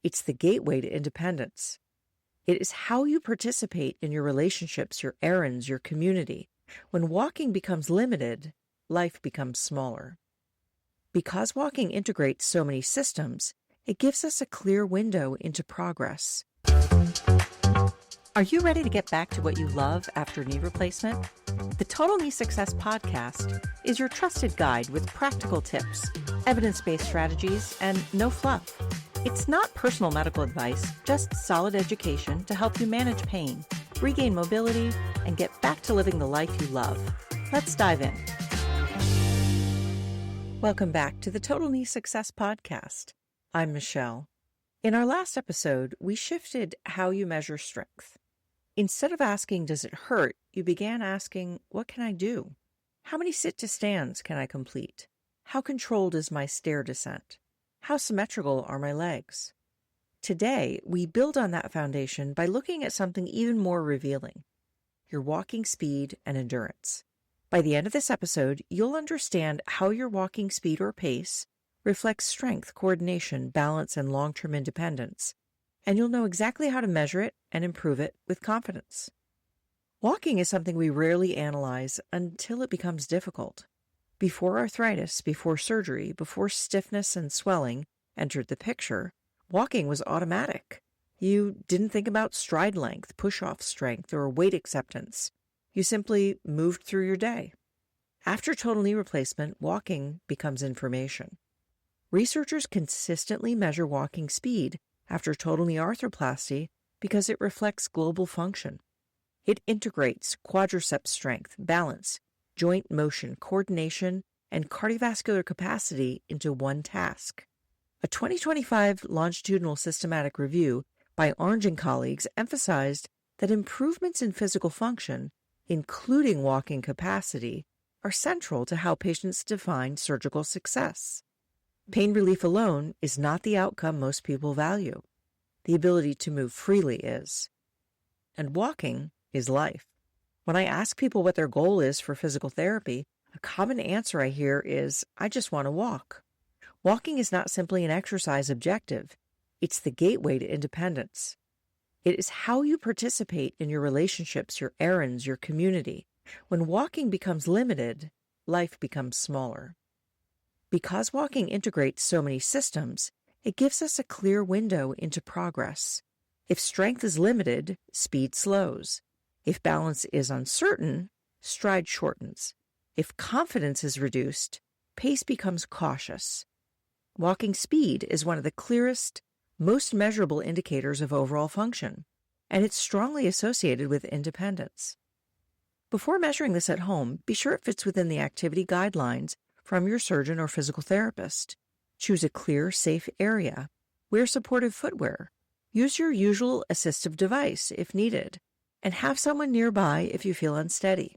It's the gateway to independence. It is how you participate in your relationships, your errands, your community. When walking becomes limited, life becomes smaller. Because walking integrates so many systems, it gives us a clear window into progress. Are you ready to get back to what you love after knee replacement? The Total Knee Success Podcast is your trusted guide with practical tips, evidence-based strategies, and no fluff. It's not personal medical advice, just solid education to help you manage pain, regain mobility, and get back to living the life you love. Let's dive in. Welcome back to the Total Knee Success Podcast. I'm Michelle. In our last episode, we shifted how you measure strength. Instead of asking, does it hurt, you began asking, what can I do? How many sit-to-stands can I complete? How controlled is my stair descent? How symmetrical are my legs? Today, we build on that foundation by looking at something even more revealing, your walking speed and endurance. By the end of this episode, you'll understand how your walking speed or pace reflects strength, coordination, balance, and long-term independence, and you'll know exactly how to measure it and improve it with confidence. Walking is something we rarely analyze until it becomes difficult. Before arthritis, before surgery, before stiffness and swelling entered the picture, walking was automatic. You didn't think about stride length, push-off strength, or weight acceptance. You simply moved through your day. After total knee replacement, walking becomes information. Researchers consistently measure walking speed after total knee arthroplasty because it reflects global function. It integrates quadriceps strength, balance, joint motion, coordination, and cardiovascular capacity into one task. A 2025 longitudinal systematic review by Orange and colleagues emphasized that improvements in physical function, including walking capacity, are central to how patients define surgical success. Pain relief alone is not the outcome most people value. The ability to move freely is. And walking is life. When I ask people what their goal is for physical therapy, a common answer I hear is, I just want to walk. Walking is not simply an exercise objective. It's the gateway to independence. It is how you participate in your relationships, your errands, your community. When walking becomes limited, life becomes smaller. Because walking integrates so many systems, it gives us a clear window into progress. If strength is limited, speed slows. If balance is uncertain, stride shortens. If confidence is reduced, pace becomes cautious. Walking speed is one of the clearest, most measurable indicators of overall function, and it's strongly associated with independence. Before measuring this at home, be sure it fits within the activity guidelines from your surgeon or physical therapist. Choose a clear, safe area. Wear supportive footwear. Use your usual assistive device if needed, and have someone nearby if you feel unsteady.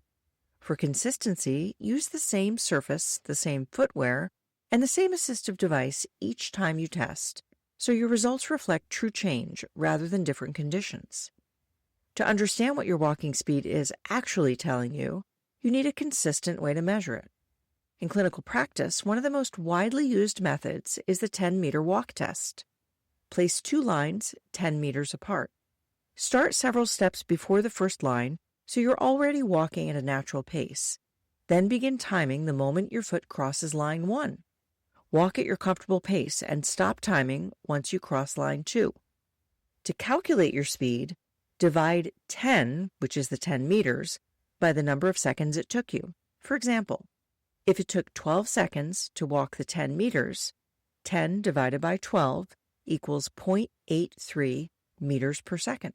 For consistency, use the same surface, the same footwear, and the same assistive device each time you test, so your results reflect true change rather than different conditions. To understand what your walking speed is actually telling you, you need a consistent way to measure it. In clinical practice, one of the most widely used methods is the 10-meter walk test. Place two lines 10 meters apart. Start several steps before the first line so you're already walking at a natural pace. Then begin timing the moment your foot crosses line 1. Walk at your comfortable pace and stop timing once you cross line 2. To calculate your speed, divide 10, which is the 10 meters, by the number of seconds it took you. For example, if it took 12 seconds to walk the 10 meters, 10 divided by 12 equals 0.83 meters per second.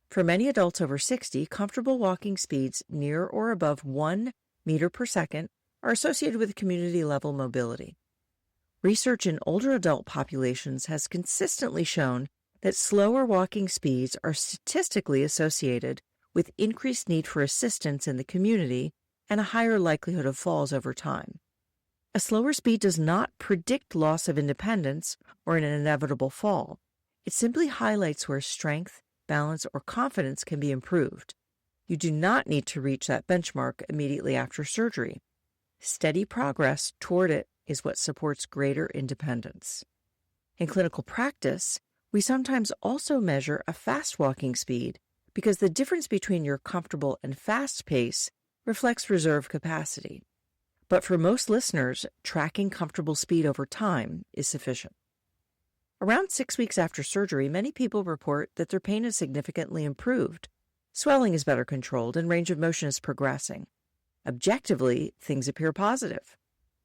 For many adults over 60, comfortable walking speeds near or above 1 meter per second are associated with community-level mobility. Research in older adult populations has consistently shown that slower walking speeds are statistically associated with increased need for assistance in the community and a higher likelihood of falls over time. A slower speed does not predict loss of independence or an inevitable fall. It simply highlights where strength, balance, or confidence can be improved. You do not need to reach that benchmark immediately after surgery. Steady progress toward it is what supports greater independence. In clinical practice, we sometimes also measure a fast walking speed because the difference between your comfortable and fast pace reflects reserve capacity. But for most listeners, tracking comfortable speed over time is sufficient. Around 6 weeks after surgery, many people report that their pain is significantly improved. Swelling is better controlled and range of motion is progressing. Objectively, things appear positive.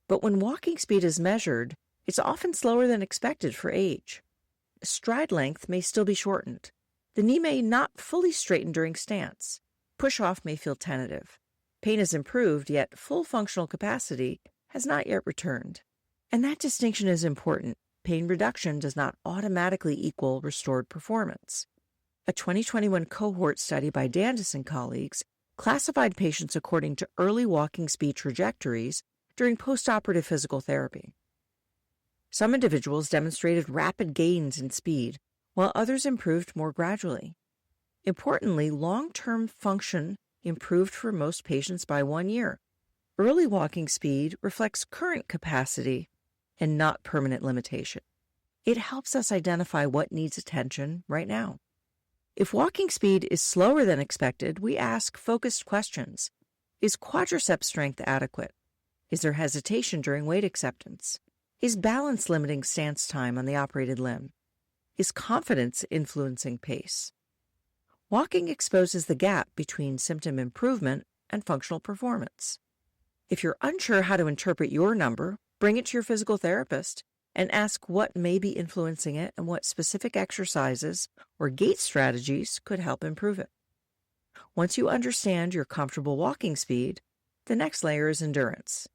But when walking speed is measured, it's often slower than expected for age. Stride length may still be shortened. The knee may not fully straighten during stance. Push-off may feel tentative. Pain has improved, yet full functional capacity has not yet returned. And that distinction is important. Pain reduction does not automatically equal restored performance. A 2021 cohort study by Dandis and colleagues classified patients according to early walking speed trajectories during postoperative physical therapy. Some individuals demonstrated rapid gains in speed, while others improved more gradually. Importantly, long-term function improved for most patients by 1 year. Early walking speed reflects current capacity and not permanent limitation. It helps us identify what needs attention right now. If walking speed is slower than expected, we ask focused questions. Is quadriceps strength adequate? Is there hesitation during weight acceptance? Is balance limiting stance time on the operated limb? Is confidence influencing pace? Walking exposes the gap between symptom improvement and functional performance. If you're unsure how to interpret your number, bring it to your physical therapist and ask what may be influencing it and what specific exercises or gait strategies could help improve it. Once you understand your comfortable walking speed, the next layer is endurance.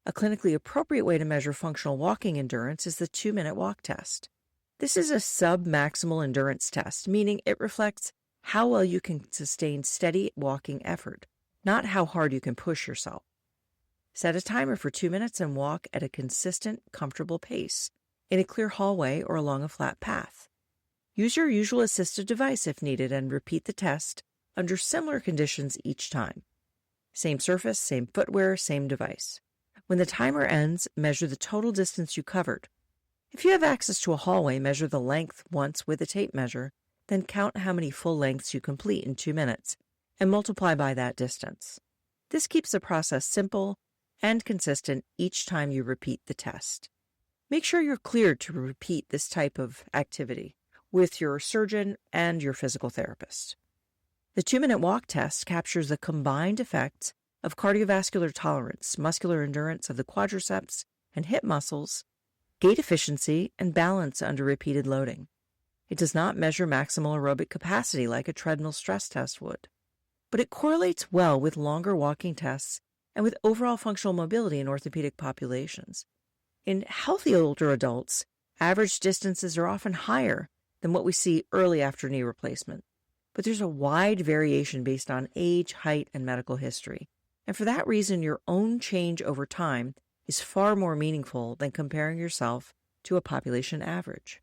A clinically appropriate way to measure functional walking endurance is the 2-minute walk test. This is a sub-maximal endurance test, meaning it reflects how well you can sustain steady walking effort, not how hard you can push yourself. Set a timer for 2 minutes and walk at a consistent, comfortable pace in a clear hallway or along a flat path. Use your usual assistive device if needed and repeat the test under similar conditions each time. Same surface, same footwear, same device. When the timer ends, measure the total distance you covered. If you have access to a hallway, measure the length once with a tape measure, then count how many full lengths you complete in 2 minutes and multiply by that distance. This keeps the process simple and consistent each time you repeat the test. Make sure you're cleared to repeat this type of activity with your surgeon and your physical therapist. The 2-minute walk test captures the combined effects of cardiovascular tolerance, muscular endurance of the quadriceps and hip muscles, gait efficiency, and balance under repeated loading. It does not measure maximal aerobic capacity like a treadmill stress test would, but it correlates well with longer walking tests and with overall functional mobility in orthopedic populations. In healthy older adults, average distances are often higher than what we see early after knee replacement, but there's a wide variation based on age, height, and medical history. And for that reason, your own change over time is far more meaningful than comparing yourself to a population average.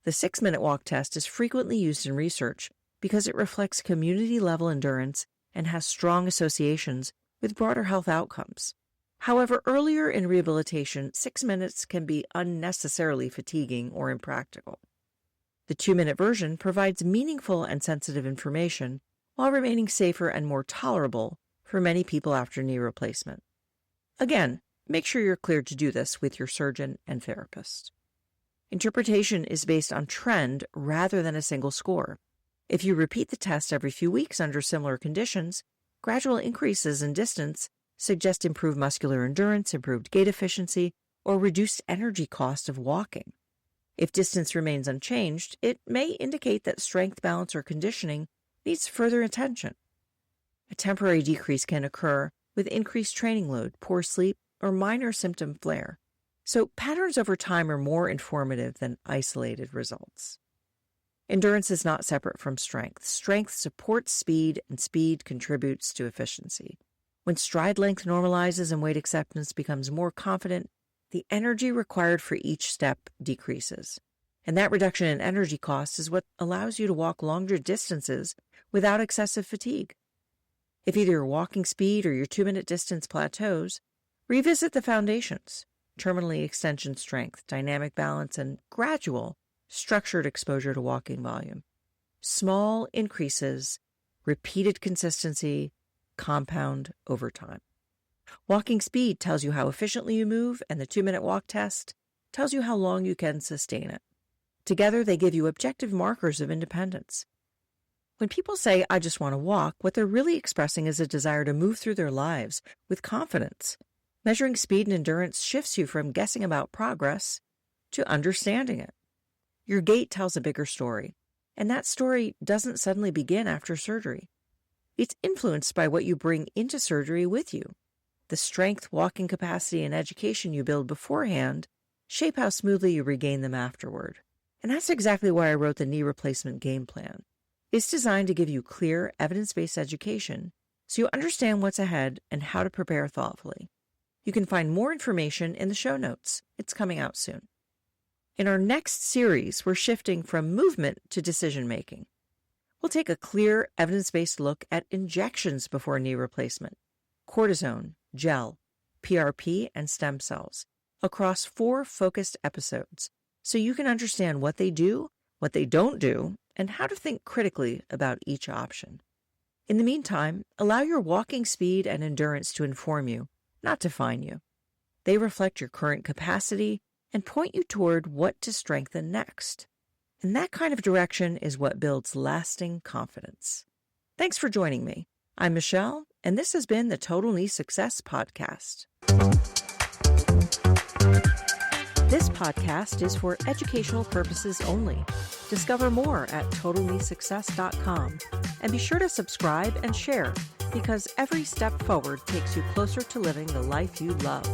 The 6-minute walk test is frequently used in research because it reflects community-level endurance and has strong associations with broader health outcomes. However, earlier in rehabilitation, 6 minutes can be unnecessarily fatiguing or impractical. The 2-minute version provides meaningful and sensitive information while remaining safer and more tolerable for many people after knee replacement. Again, make sure you're cleared to do this with your surgeon and therapist. Interpretation is based on trend rather than a single score. If you repeat the test every few weeks under similar conditions, gradual increases in distance suggest improved muscular endurance, improved gait efficiency, or reduced energy cost of walking. If distance remains unchanged, it may indicate that strength, balance, or conditioning needs further attention. A temporary decrease can occur with increased training load, poor sleep, or minor symptom flare. So patterns over time are more informative than isolated results. Endurance is not separate from strength. Strength supports speed, and speed contributes to efficiency. When stride length normalizes and weight acceptance becomes more confident, the energy required for each step decreases. And that reduction in energy costs is what allows you to walk longer distances without excessive fatigue. If either your walking speed or your 2-minute distance plateaus, revisit the foundations. terminally extension strength, dynamic balance, and gradual, structured exposure to walking volume. Small increases, repeated consistency, compound over time. Walking speed tells you how efficiently you move, and the 2-minute walk test tells you how long you can sustain it. Together, they give you objective markers of independence. When people say, "I just want to walk," what they're really expressing is a desire to move through their lives with confidence. Measuring speed and endurance shifts you from guessing about progress to understanding it. Your gait tells a bigger story, and that story doesn't suddenly begin after surgery. It's influenced by what you bring into surgery with you. The strength, walking capacity, and education you build beforehand shape how smoothly you regain them afterward. And that's exactly why I wrote the knee replacement game plan. It's designed to give you clear, evidence-based education so you understand what's ahead and how to prepare thoughtfully. You can find more information in the show notes. It's coming out soon. In our next series, we're shifting from movement to decision-making. We'll take a clear, evidence-based look at injections before knee replacement, cortisone, gel, PRP, and stem cells across 4 focused episodes so you can understand what they do, what they don't do, and how to think critically about each option. In the meantime, allow your walking speed and endurance to inform you, not define you. They reflect your current capacity and point you toward what to strengthen next. And that kind of direction is what builds lasting confidence. Thanks for joining me. I'm Michelle, and this has been the Total Knee Success Podcast. This podcast is for educational purposes only. Discover more at totalkneesuccess.com, and be sure to subscribe and share, because every step forward takes you closer to living the life you love.